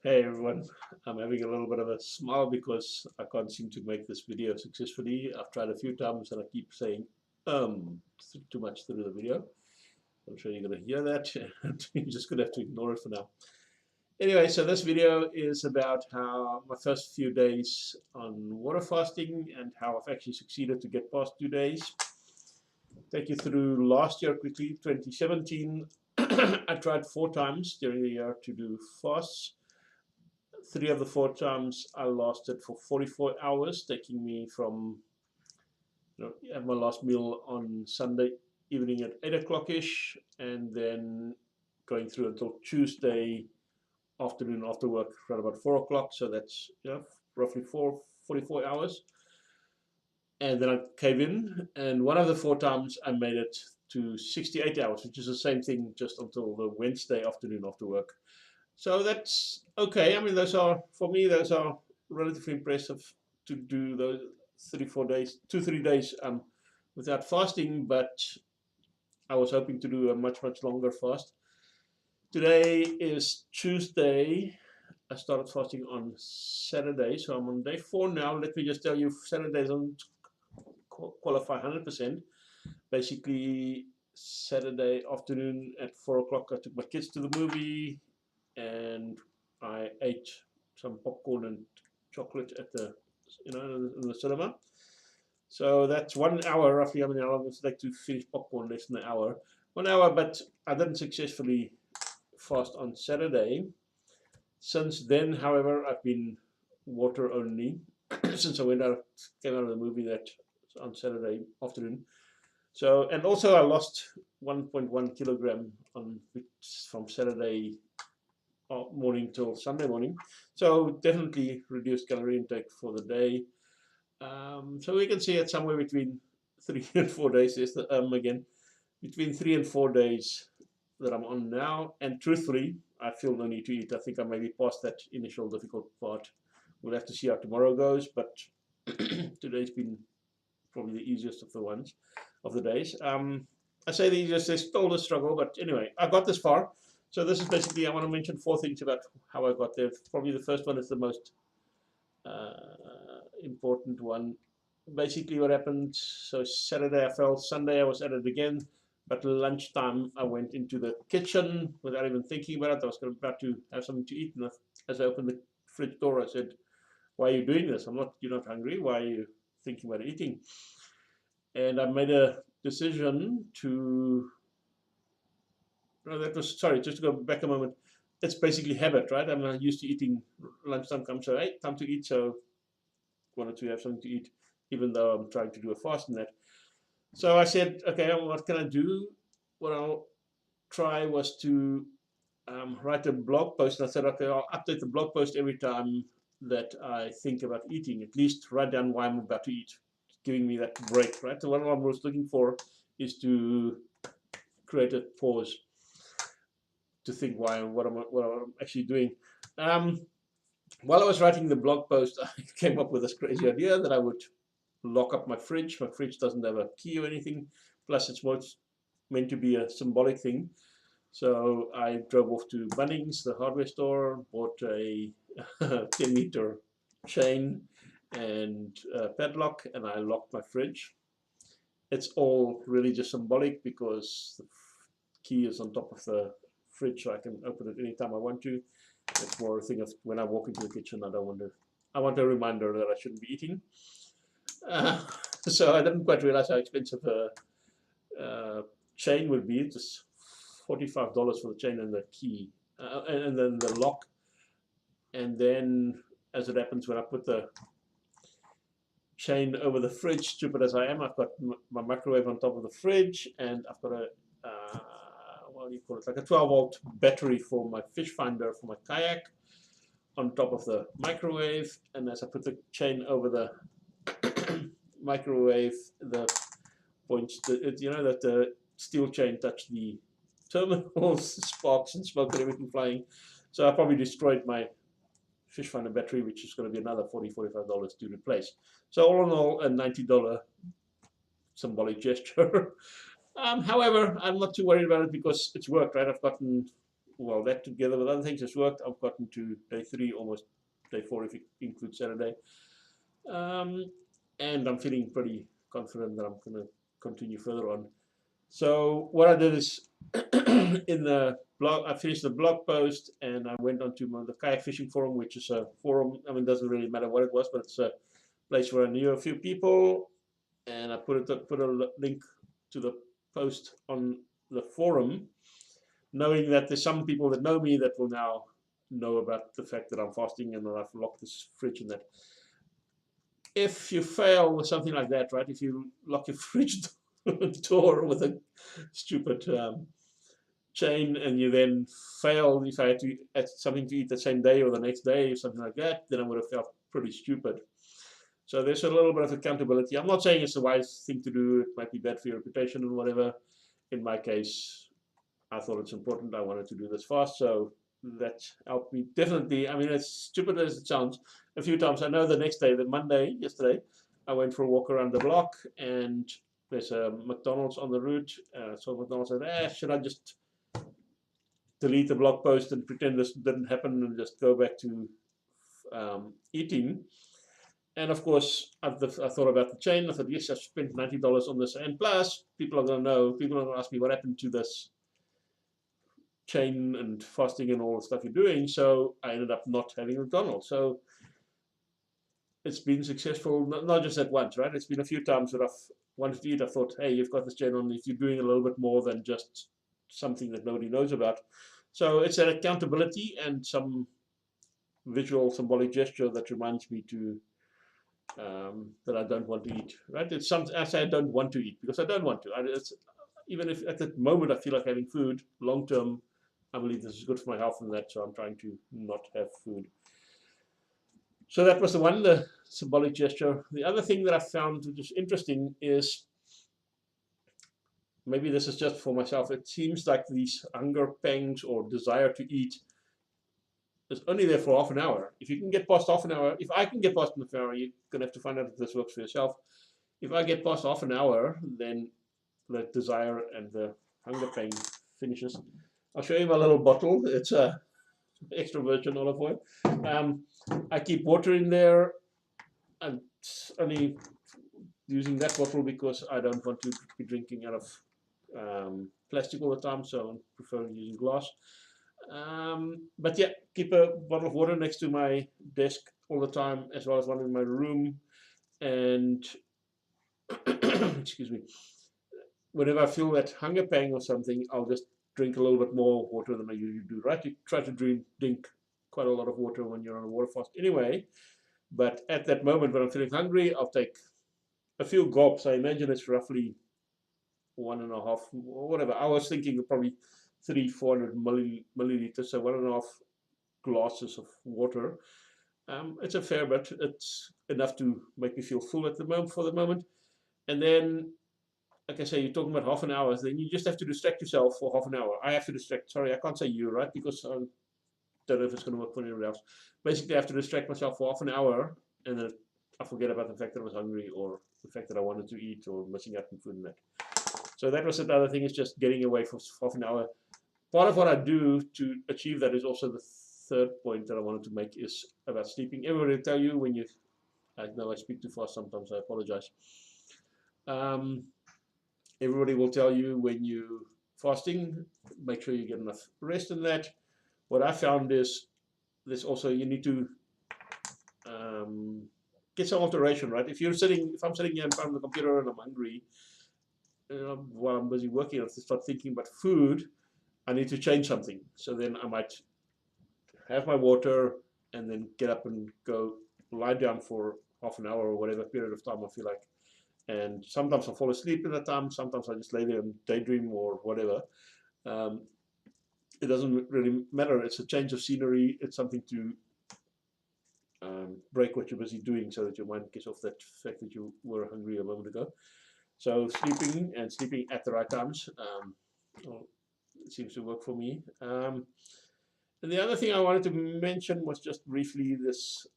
Hey everyone, I'm having a little bit of a smile because I can't seem to make this video successfully. I've tried a few times and I keep saying too much through the video. I'm sure you're going to hear that. You're just going to have to ignore it for now. Anyway, so this video is about how my first few days on water fasting and how I've actually succeeded to get past 2 days. Take you through last year quickly, 2017. I tried 4 times during the year to do fasts. 3 of the 4 times I lasted for 44 hours, taking me from at my last meal on Sunday evening at 8 o'clock ish, and then going through until Tuesday afternoon after work around about 4 o'clock. So that's roughly 44 hours. And then I cave in, and one of the 4 times I made it to 68 hours, which is the same thing just until the Wednesday afternoon after work. So that's okay. I mean, for me, those are relatively impressive to do those 34 days, 2, 3 days without fasting, but I was hoping to do a much, much longer fast. Today is Tuesday. I started fasting on Saturday, so I'm on day 4 now. Let me just tell you, Saturday doesn't qualify 100%. Basically, Saturday afternoon at 4 o'clock, I took my kids to the movie and I ate some popcorn and chocolate at the in the cinema. So that's 1 hour roughly. I mean, how long does it take to finish popcorn? Less than an hour. 1 hour, but I didn't successfully fast on Saturday. Since then, however, I've been water only since I came out of the movie that on Saturday afternoon. So, and also I lost 1.1 kilogram from Saturday morning till Sunday morning. So definitely reduced calorie intake for the day. So we can see it somewhere between 3 and 4 days. Is the again between 3 and 4 days that I'm on now. And truthfully, I feel no need to eat. I think I may be past that initial difficult part. We'll have to see how tomorrow goes. But today's been probably the easiest of the days. I say the easiest. There's still a struggle, but anyway, I got this far. So this is basically, I want to mention 4 things about how I got there. Probably the first one is the most important one. Basically what happened, so Saturday I fell, Sunday I was at it again, but lunchtime I went into the kitchen without even thinking about it. I was about to have something to eat, and as I opened the fridge door, I said, why are you doing this? You're not hungry. Why are you thinking about eating? And I made a decision to that was sorry, just to go back a moment. It's basically habit, right? I'm used to eating lunchtime comes, so hey, time to eat. So wanted to have something to eat, even though I'm trying to do a fast in that. So I said, okay, what can I do? What I'll try was to write a blog post. And I said, okay, I'll update the blog post every time that I think about eating. At least write down why I'm about to eat, giving me that break, right? So what I was looking for is to create a pause to think what I'm actually doing. Um, while I was writing the blog post, I came up with this crazy idea that I would lock up my fridge. My fridge doesn't have a key or anything. Plus, it's meant to be a symbolic thing. So I drove off to Bunnings, the hardware store, bought a 10-meter chain and a padlock, and I locked my fridge. It's all really just symbolic because the key is on top of the fridge, so I can open it anytime I want to. It's more a thing of when I walk into the kitchen, I want a reminder that I shouldn't be eating. Uh, so I didn't quite realize how expensive a chain would be. Just $45 for the chain and the key, and then the lock. And then, as it happens, when I put the chain over the fridge, stupid as I am, I've got my microwave on top of the fridge, and I've got a what do you call it? Like a 12-volt battery for my fish finder for my kayak on top of the microwave. And as I put the chain over the microwave, the points, that the steel chain touched the terminals, sparks and smoke and everything flying. So I probably destroyed my fish finder battery, which is going to be another $45 to replace. So all in all, a $90 symbolic gesture. However, I'm not too worried about it because it's worked, right? I've gotten well, that together with other things has worked. I've gotten to day 3, almost day 4 if you include Saturday. And I'm feeling pretty confident that I'm going to continue further on. So what I did is in the blog, I finished the blog post and I went onto the kayak fishing forum, which is a forum. I mean, it doesn't really matter what it was, but it's a place where I knew a few people, and I put a link to the post on the forum, knowing that there's some people that know me that will now know about the fact that I'm fasting and that I've locked this fridge and that. If you fail with something like that, right? If you lock your fridge door with a stupid chain and you then fail, if I had to add something to eat the same day or the next day or something like that, then I would have felt pretty stupid. So there's a little bit of accountability. I'm not saying it's the wise thing to do. It might be bad for your reputation and whatever. In my case, I thought it's important. I wanted to do this fast, so that helped me definitely. I mean, as stupid as it sounds, a few times. I know the next day, the Monday, yesterday, I went for a walk around the block, and there's a McDonald's on the route. So McDonald's said, should I just delete the blog post and pretend this didn't happen and just go back to eating? And of course, I thought about the chain. I thought, yes, I've spent $90 on this. And plus, people are going to know, people are going to ask me what happened to this chain and fasting and all the stuff you're doing. So I ended up not having McDonald's. So it's been successful, not just at once, right? It's been a few times that I've wanted to eat. I thought, hey, you've got this chain on. If you're doing a little bit more than just something that nobody knows about. So it's an accountability and some visual symbolic gesture that reminds me to that I don't want to eat, right? It's something I say I don't want to eat because I don't want to. Even if at the moment I feel like having food, long term, I believe this is good for my health and that, so I'm trying to not have food. So that was the symbolic gesture. The other thing that I found which is interesting is, maybe this is just for myself, it seems like these hunger pangs or desire to eat is only there for half an hour. If you can get past half an hour, if I can get past half an hour, you're going to have to find out if this works for yourself. If I get past half an hour, then the desire and the hunger pang finishes. I'll show you my little bottle. It's a extra virgin olive oil. I keep water in there. I'm only using that bottle because I don't want to be drinking out of plastic all the time, so I prefer using glass. But yeah, keep a bottle of water next to my desk all the time, as well as one in my room. And excuse me, whenever I feel that hunger pang or something, I'll just drink a little bit more water than I usually do, right? You try to drink quite a lot of water when you're on a water fast anyway. But at that moment when I'm feeling hungry, I'll take a few gulps. I imagine it's roughly 1.5 or whatever. I was thinking probably 300-400 milliliters, so 1.5 glasses of water. It's a fair bit. It's enough to make me feel full at the moment for the moment. And then, like I say, you're talking about half an hour, then you just have to distract yourself for half an hour. I have to distract, sorry, I can't say you, right? Because I don't know if it's going to work for anyone else. Basically, I have to distract myself for half an hour, and then I forget about the fact that I was hungry or the fact that I wanted to eat or missing out on food and that. So that was another thing, is just getting away for half an hour. Part of what I do to achieve that is also the third point that I wanted to make is about sleeping. Everybody will tell you when you, I know I speak too fast sometimes, I apologize. Everybody will tell you when you fasting, make sure you get enough rest in that. What I found is there's also, you need to get some alteration, right? If I'm sitting here in front of the computer and I'm hungry, while I'm busy working, I have to start thinking about food. I need to change something. So then I might have my water and then get up and go lie down for half an hour or whatever period of time I feel like. And sometimes I'll fall asleep in that time. Sometimes I just lay there and daydream or whatever. It doesn't really matter. It's a change of scenery. It's something to break what you're busy doing so that your mind gets off that fact that you were hungry a moment ago. So sleeping and sleeping at the right times it seems to work for me. And the other thing I wanted to mention was just briefly this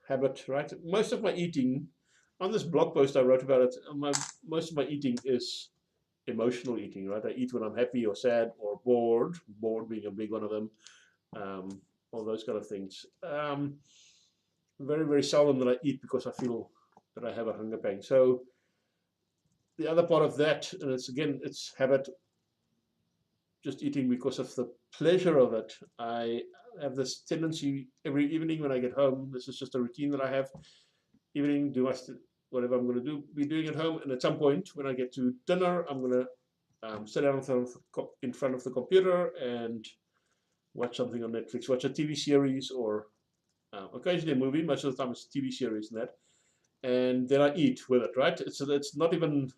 habit, right? Most of my eating, on this blog post I wrote about it, most of my eating is emotional eating, right? I eat when I'm happy or sad or bored, bored being a big one of them, all those kind of things. Very, very seldom that I eat because I feel that I have a hunger pang. So the other part of that, and it's again, it's habit, just eating because of the pleasure of it. I have this tendency every evening when I get home, this is just a routine that I have, evening, do whatever I'm going to be doing at home, and at some point when I get to dinner, I'm going to sit down in front of the computer and watch something on Netflix, watch a TV series or occasionally a movie. Most of the time it's TV series and that, and then I eat with it, right? It's not even,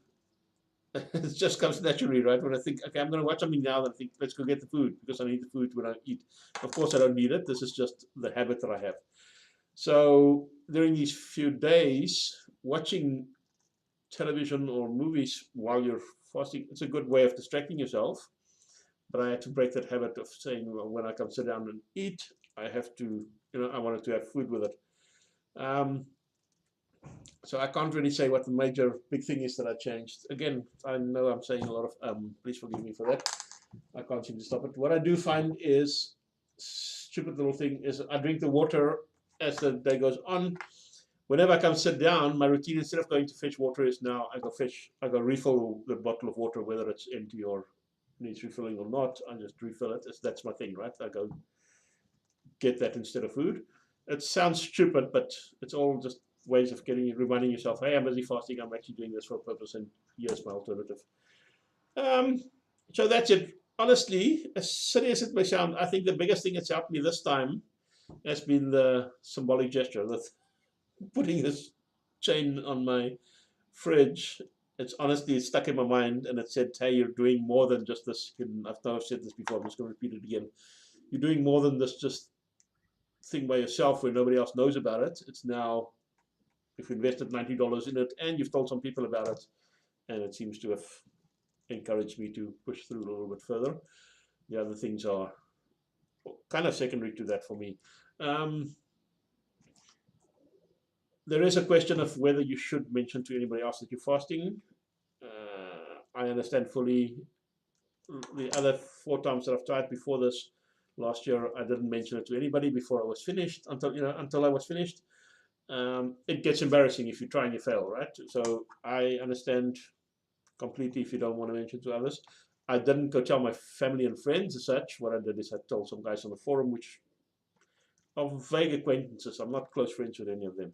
it just comes naturally, right? When I think, okay, I'm going to watch something now, then I think, let's go get the food because I need the food when I eat. Of course, I don't need it. This is just the habit that I have. So during these few days, watching television or movies while you're fasting, it's a good way of distracting yourself. But I had to break that habit of saying, well, when I come sit down and eat, I have to, I wanted to have food with it. So I can't really say what the major big thing is that I changed. Again, I know I'm saying a lot of, please forgive me for that. I can't seem to stop it. What I do find is, stupid little thing, is I drink the water as the day goes on. Whenever I come sit down, my routine, instead of going to fetch water, is now I go refill the bottle of water, whether it's empty or needs refilling or not. I just refill it. That's my thing, right? I go get that instead of food. It sounds stupid, but it's all just ways of reminding yourself, hey, I'm busy fasting. I'm actually doing this for a purpose, and here's my alternative. So that's it. Honestly, as silly as it may sound, I think the biggest thing that's helped me this time has been the symbolic gesture, that putting this chain on my fridge. It's honestly stuck in my mind, and it said, hey, you're doing more than just this. I've said this before, I'm just going to repeat it again. You're doing more than this just thing by yourself where nobody else knows about it. It's now, you've invested $90 in it and you've told some people about it, and it seems to have encouraged me to push through a little bit further. The other things are kind of secondary to that for me. There is a question of whether you should mention to anybody else that you're fasting. I understand fully. The other 4 times that I've tried before this last year, I didn't mention it to anybody before I was finished, until I was finished. It gets embarrassing if you try and you fail, right? So I understand completely if you don't want to mention to others. I didn't go tell my family and friends as such. What I did is I told some guys on the forum, which are vague acquaintances. I'm not close friends with any of them.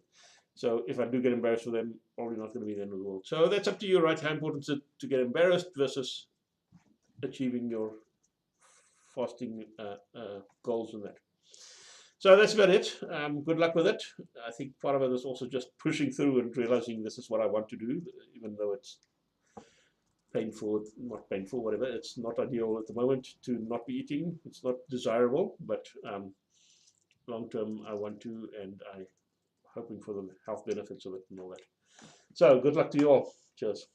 So if I do get embarrassed with them, probably not going to be the end of the world. So that's up to you, right? How important is it to get embarrassed versus achieving your fasting goals and that. So that's about it. Good luck with it. I think part of it is also just pushing through and realizing this is what I want to do, even though it's painful, not painful, whatever. It's not ideal at the moment to not be eating. It's not desirable, but long term I want to, and I'm hoping for the health benefits of it and all that. So good luck to you all. Cheers.